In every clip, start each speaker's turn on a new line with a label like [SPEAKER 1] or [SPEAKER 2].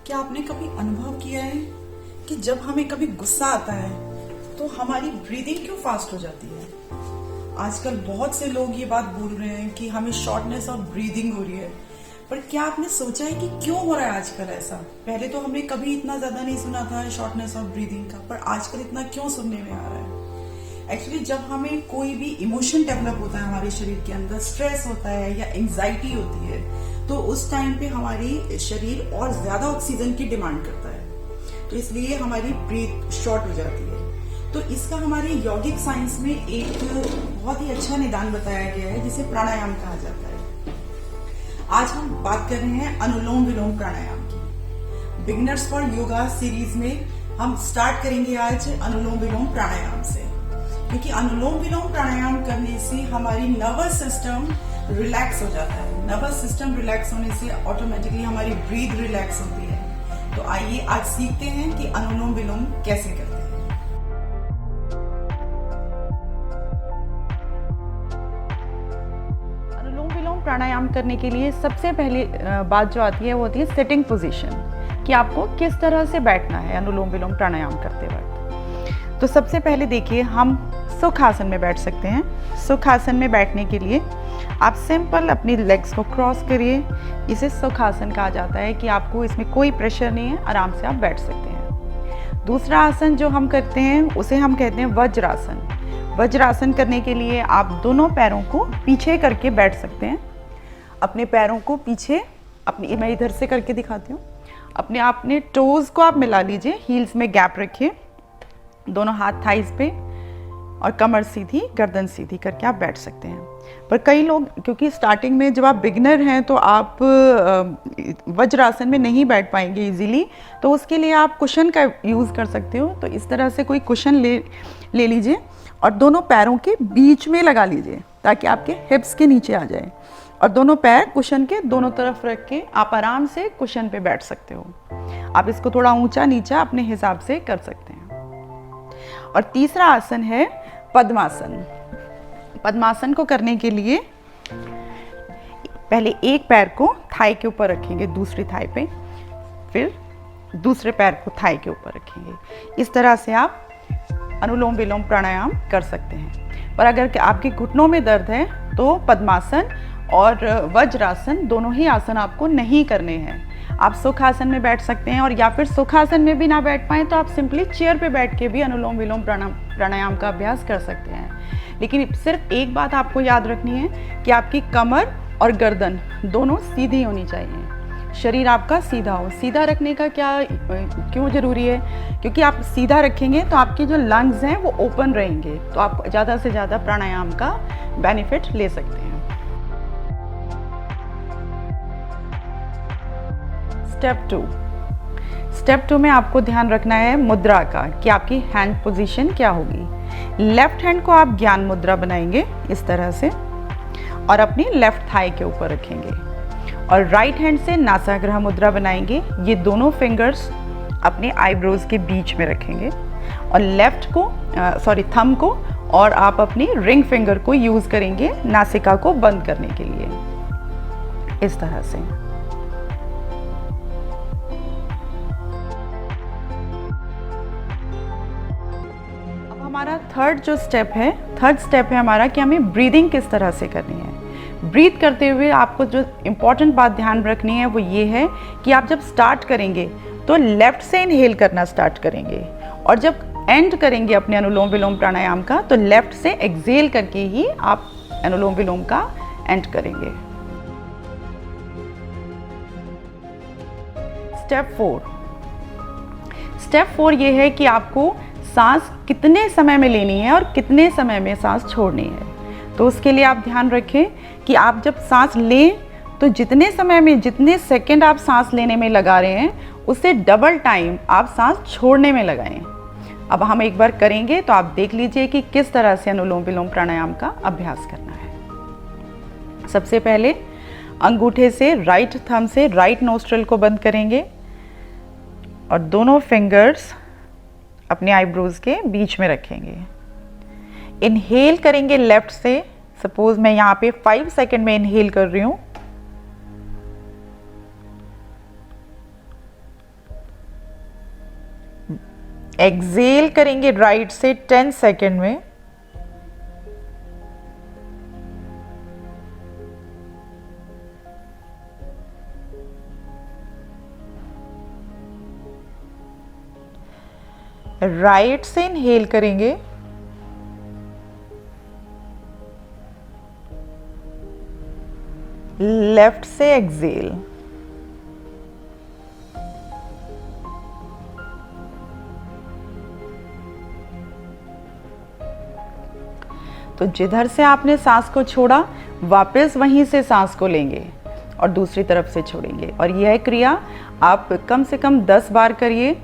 [SPEAKER 1] क्या आपने कभी अनुभव किया है कि जब हमें कभी गुस्सा आता है तो हमारी ब्रीदिंग क्यों फास्ट हो जाती है? आजकल बहुत से लोग ये बात बोल रहे हैं कि हमें शॉर्टनेस ऑफ ब्रीदिंग हो रही है, पर क्या आपने सोचा है कि क्यों हो रहा है आजकल ऐसा? पहले तो हमने कभी इतना ज्यादा नहीं सुना था शॉर्टनेस ऑफ ब्रीदिंग का, पर आजकल इतना क्यों सुनने में आ रहा है? एक्चुअली जब हमें कोई भी इमोशन डेवलप होता है हमारे शरीर के अंदर, स्ट्रेस होता है या एंजाइटी होती है, तो उस टाइम पे हमारी शरीर और ज्यादा ऑक्सीजन की डिमांड करता है, तो इसलिए हमारी ब्रीथ शॉर्ट हो जाती है। तो इसका हमारे यौगिक साइंस में एक बहुत ही अच्छा निदान बताया गया है जिसे प्राणायाम कहा जाता है। आज हम बात कर रहे हैं अनुलोम विलोम प्राणायाम की। बिगिनर्स फॉर योगा सीरीज में हम स्टार्ट करेंगे आज अनुलोम विलोम प्राणायाम से, क्योंकि अनुलोम विलोम प्राणायाम करने से हमारी नर्वस सिस्टम रिलैक्स हो जाता है। नर्वस सिस्टम रिलैक्स होने से ऑटोमेटिकली हमारी ब्रीथ रिलैक्स होती है। तो आइए आज सीखते हैं कि अनुलोम विलोम कैसे करते हैं।
[SPEAKER 2] अनुलोम विलोम प्राणायाम करने के लिए सबसे पहली बात जो आती है वो होती है सिटिंग पोजीशन, कि आपको किस तरह से बैठना है अनुलोम विलोम प्राणायाम करते वक्त। तो सबसे पहले देखिए, हम सुख आसन में बैठ सकते हैं। सुख आसन में बैठने के लिए आप सिंपल अपनी लेग्स को क्रॉस करिए। इसे सुख आसन कहा जाता है कि आपको इसमें कोई प्रेशर नहीं है, आराम से आप बैठ सकते हैं। दूसरा आसन जो हम करते हैं उसे हम कहते हैं वज्रासन। वज्रासन करने के लिए आप दोनों पैरों को पीछे करके बैठ सकते हैं। अपने पैरों को पीछे, मैं इधर से करके दिखाती हूँ। अपने टोज़ को आप मिला लीजिए, हील्स में गैप रखिए, दोनों हाथ थाइस पे, और कमर सीधी, गर्दन सीधी करके आप बैठ सकते हैं। पर कई लोग, क्योंकि स्टार्टिंग में जब आप बिगनर हैं तो आप वज्रासन में नहीं बैठ पाएंगे इजीली, तो उसके लिए आप कुशन का यूज़ कर सकते हो। तो इस तरह से कोई कुशन ले लीजिए और दोनों पैरों के बीच में लगा लीजिए ताकि आपके हिप्स के नीचे आ जाए, और दोनों पैर कुशन के दोनों तरफ रख के आप आराम से कुशन पे बैठ सकते हो। आप इसको थोड़ा ऊंचा नीचा अपने हिसाब से कर सकते हैं। और तीसरा आसन है पद्मासन। पद्मासन को करने के लिए पहले एक पैर को थाई के ऊपर रखेंगे, दूसरी थाई पे, फिर दूसरे पैर को थाई के ऊपर रखेंगे। इस तरह से आप अनुलोम विलोम प्राणायाम कर सकते हैं। पर अगर आपके घुटनों में दर्द है तो पद्मासन और वज्रासन दोनों ही आसन आपको नहीं करने हैं। आप सुखासन में बैठ सकते हैं, और या फिर सुखासन में भी ना बैठ पाएँ तो आप सिंपली चेयर पे बैठ के भी अनुलोम विलोम प्राणायाम का अभ्यास कर सकते हैं। लेकिन सिर्फ एक बात आपको याद रखनी है कि आपकी कमर और गर्दन दोनों सीधी होनी चाहिए। शरीर आपका सीधा हो। सीधा रखने का क्यों ज़रूरी है? क्योंकि आप सीधा रखेंगे तो आपके जो लंग्स हैं वो ओपन रहेंगे, तो आप ज़्यादा से ज़्यादा प्राणायाम का बेनिफिट ले सकते हैं। स्टेप 2 में आपको ध्यान रखना है मुद्रा का, कि आपकी हैंड पोजीशन क्या होगी। लेफ्ट हैंड को आप ज्ञान मुद्रा बनाएंगे इस तरह से, और अपनी लेफ्ट थाई के ऊपर रखेंगे, और राइट हैंड से नासाग्रह मुद्रा बनाएंगे। ये दोनों फिंगर्स अपने आईब्रोज के बीच में रखेंगे, और थंब को और आप अपनी रिंग फिंगर को यूज़ करेंगे नासिका को बंद करने के लिए, इस तरह से। हमारा थर्ड स्टेप है हमारा कि हमें ब्रीदिंग किस तरह से करनी है। ब्रीथ करते हुए आपको जो इम्पॉर्टेंट बात ध्यान रखनी है वो ये है कि आप जब स्टार्ट करेंगे तो लेफ्ट से इनहेल करना स्टार्ट करेंगे, और जब एंड करेंगे अपने अनुलोम विलोम प्राणायाम का तो लेफ्ट से एक्सेल करके ही आप अनुलोम विलोम का एंड करेंगे। स्टेप 4 ये है कि आपको सांस कितने समय में लेनी है और कितने समय में सांस छोड़नी है। तो उसके लिए आप ध्यान रखें कि आप जब सांस लें तो जितने समय में, जितने सेकंड आप सांस लेने में लगा रहे हैं उससे डबल टाइम आप सांस छोड़ने में लगाएं। अब हम एक बार करेंगे तो आप देख लीजिए कि किस तरह से अनुलोम विलोम प्राणायाम का अभ्यास करना है। सबसे पहले अंगूठे से, राइट थंब से राइट नोस्ट्रल को बंद करेंगे, और दोनों फिंगर्स अपने आईब्रोज के बीच में रखेंगे। इनहेल करेंगे लेफ्ट से। सपोज मैं यहाँ पे 5 सेकंड में इनहेल कर रही हूँ, एक्सेल करेंगे राइट से 10 सेकेंड में। राइट से इनहेल करेंगे, लेफ्ट से एक्सेल। तो जिधर से आपने सांस को छोड़ा वापस वहीं से सांस को लेंगे और दूसरी तरफ से छोड़ेंगे। और यह क्रिया आप कम से कम 10 बार करिए,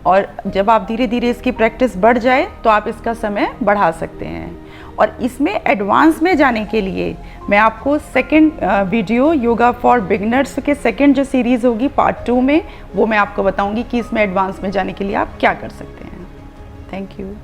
[SPEAKER 2] और जब आप धीरे धीरे इसकी प्रैक्टिस बढ़ जाए तो आप इसका समय बढ़ा सकते हैं। और इसमें एडवांस में जाने के लिए मैं आपको second video yoga for beginners के सेकंड जो सीरीज़ होगी पार्ट 2 में, वो मैं आपको बताऊंगी कि इसमें एडवांस में जाने के लिए आप क्या कर सकते हैं। Thank you.